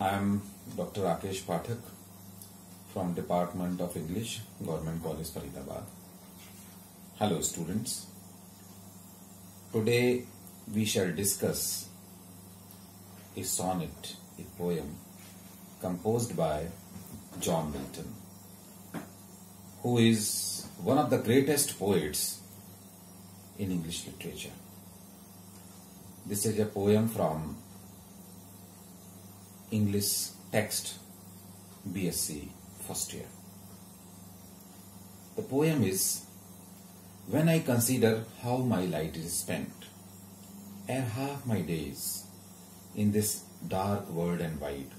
I am Dr. Rakesh Pathak from Department of English, Government College, Faridabad. Hello students. Today we shall discuss a sonnet, a poem composed by John Milton, who is one of the greatest poets in English literature. This is a poem from English text, BSc first year. The poem is, when I consider how my light is spent, ere half my days in this dark world and wide,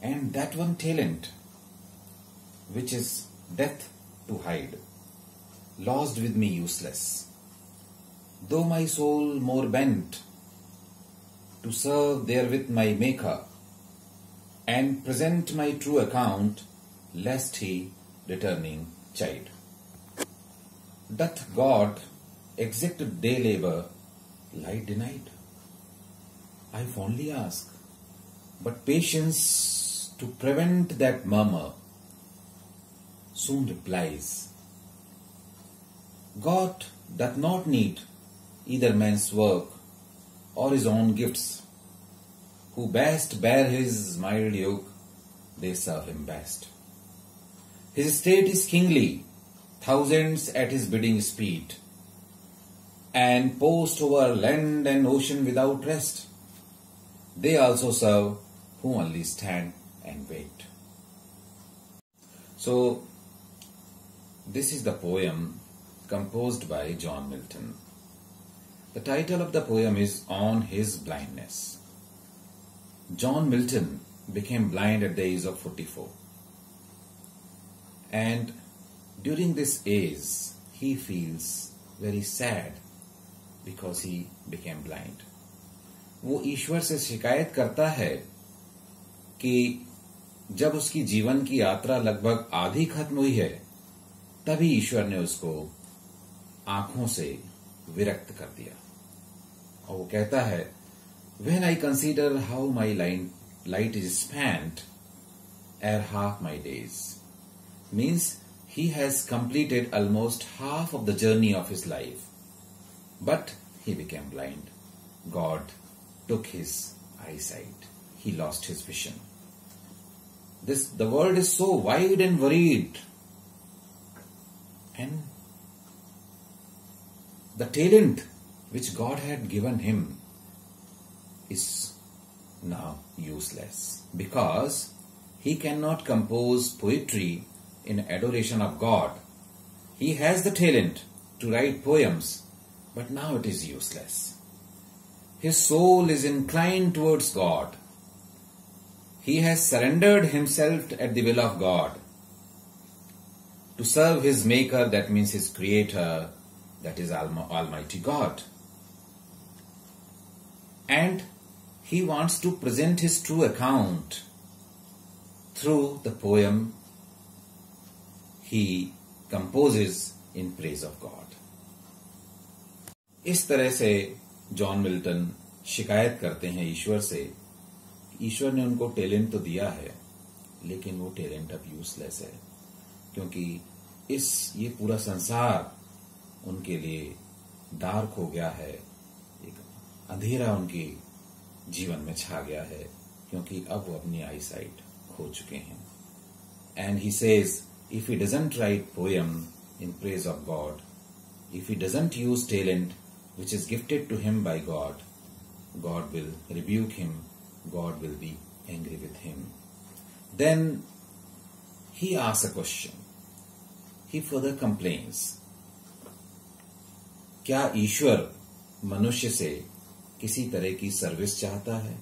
and that one talent which is death to hide, lost with me useless, though my soul more bent to serve therewith my Maker, and present my true account, lest he, returning, chide. Doth God exact day labour light denied? I fondly ask, but patience to prevent that murmur soon replies. God doth not need either man's work or his own gifts. Who best bear his mild yoke, they serve him best. His state is kingly, thousands at his bidding speed, and post over land and ocean without rest. They also serve who only stand and wait. So, this is the poem composed by John Milton. The title of the poem is On His Blindness. John Milton became blind at the age of 44. And during this age, he feels very sad because he became blind. वो ईश्वर से शिकायत करता है कि जब उसकी जीवन की यात्रा लगभग आधी खत्म हुई है, तभी ईश्वर ने उसको आंखों से विरक्त कर दिया. और वो कहता है, when I consider how my light is spent, ere half my days, means he has completed almost half of the journey of his life, but he became blind. God took his eyesight. He lost his vision. The world is so wide and varied, and the talent which God had given him is now useless because he cannot compose poetry in adoration of God. He has the talent to write poems, but now it is useless. His soul is inclined towards God. He has surrendered himself at the will of God to serve his Maker, that means his Creator, that is Almighty God. And he wants to present his true account through the poem he composes in praise of God. इस तरह से John Milton शिकायत करते हैं ईश्वर से. ईश्वर ने उनको talent तो दिया है, लेकिन वो टैलेंट अब यूजलेस है, क्योंकि ये पूरा संसार उनके लिए डार्क हो गया है. एक अंधेरा उनके जीवन में छा गया है, क्योंकि अब वो अपनी आई साइट खो चुके हैं. And he says, if he doesn't write poem in praise of God, if he doesn't use talent which is gifted to him by God, God will rebuke him, God will be angry with him. Then he asks a question. He further complains. क्या ईश्वर मनुष्य से किसी तरह की service चाहता है,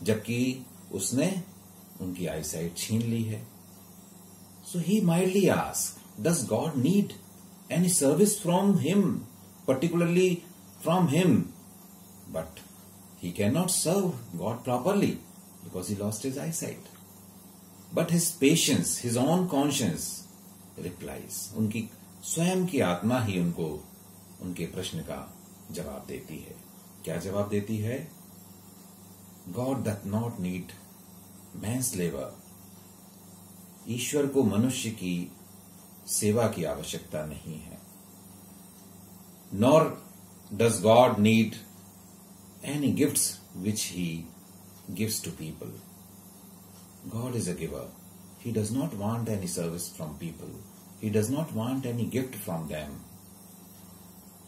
जबकि उसने उनकी आईसाइट छीन ली है? So he mildly asks, does God need any service from him, particularly from him? But he cannot serve God properly because he lost his eyesight. But his patience, his own conscience replies. उनकी स्वयं की आत्मा ही उनको उनके प्रश्न का जवाब देती है. क्या जवाब देती है? God doth not need man's labor. ईश्वर को मनुष्य की सेवा की आवश्यकता नहीं है. Nor does God need any gifts which he gives to people. God is a giver. He does not want any service from people. He does not want any gift from them.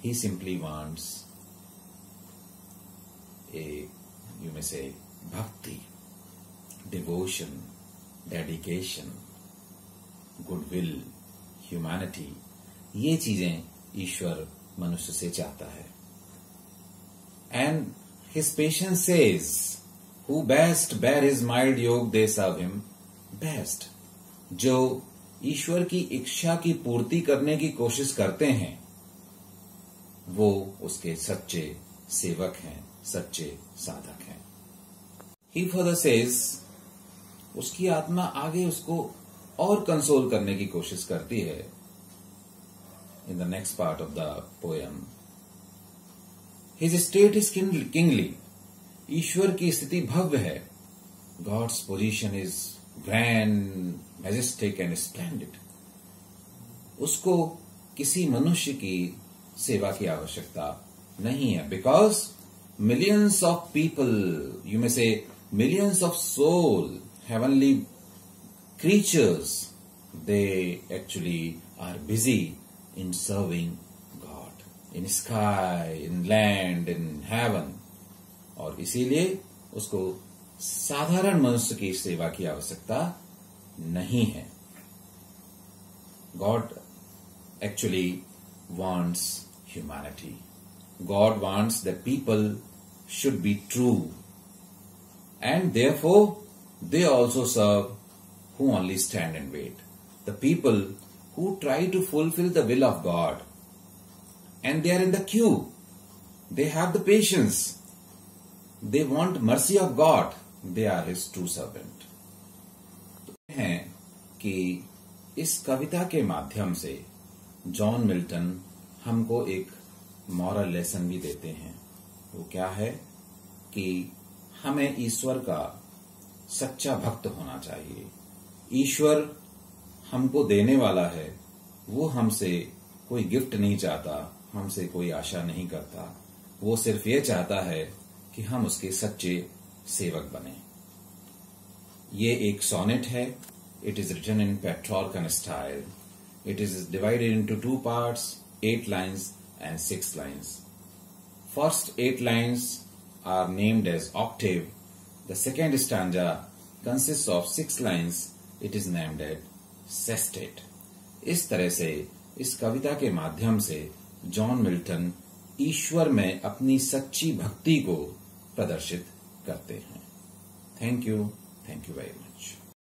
He simply wants you may say, bhakti, devotion, dedication, goodwill, humanity. ये चीजें ईश्वर मनुष्य से चाहता है. And his patience says, who best bear his mild yoke, they serve him best. जो ईश्वर की इच्छा की पूर्ति करने की कोशिश करते हैं, वो उसके सच्चे सेवक हैं, सच्चे साधक हैं. He further says, उसकी आत्मा आगे उसको और कंसोल करने की कोशिश करती है. In the next part of the poem, his state is kingly. ईश्वर की स्थिति भव्य है. God's position is grand, majestic and splendid. उसको किसी मनुष्य की सेवा की आवश्यकता नहीं है. Because millions of people, you may say millions of soul, heavenly creatures, they actually are busy in serving God, in sky, in land, in heaven. और इसीलिए उसको साधारण मनुष्य की सेवा की आवश्यकता नहीं है. God actually wants humanity. God wants that people should be true, and therefore they also serve who only stand and wait. The people who try to fulfill the will of God, and they are in the queue. They have the patience. They want mercy of God. They are His true servant. हैं कि इस कविता के माध्यम से John Milton हमको एक moral lesson भी देते हैं. वो क्या है कि हमें ईश्वर का सच्चा भक्त होना चाहिए. ईश्वर हमको देने वाला है. वो हमसे कोई गिफ्ट नहीं चाहता, हमसे कोई आशा नहीं करता. वो सिर्फ ये चाहता है कि हम उसके सच्चे सेवक बने. ये एक सोनेट है. It is written in Petrarchan style. It is divided into 2 parts, 8 lines and 6 lines. First 8 lines are named as octave. The second stanza consists of 6 lines. It is named as sestet. इस तरह से इस कविता के माध्यम से John Milton ईश्वर में अपनी सच्ची भक्ति को प्रदर्शित करते हैं. Thank you very much.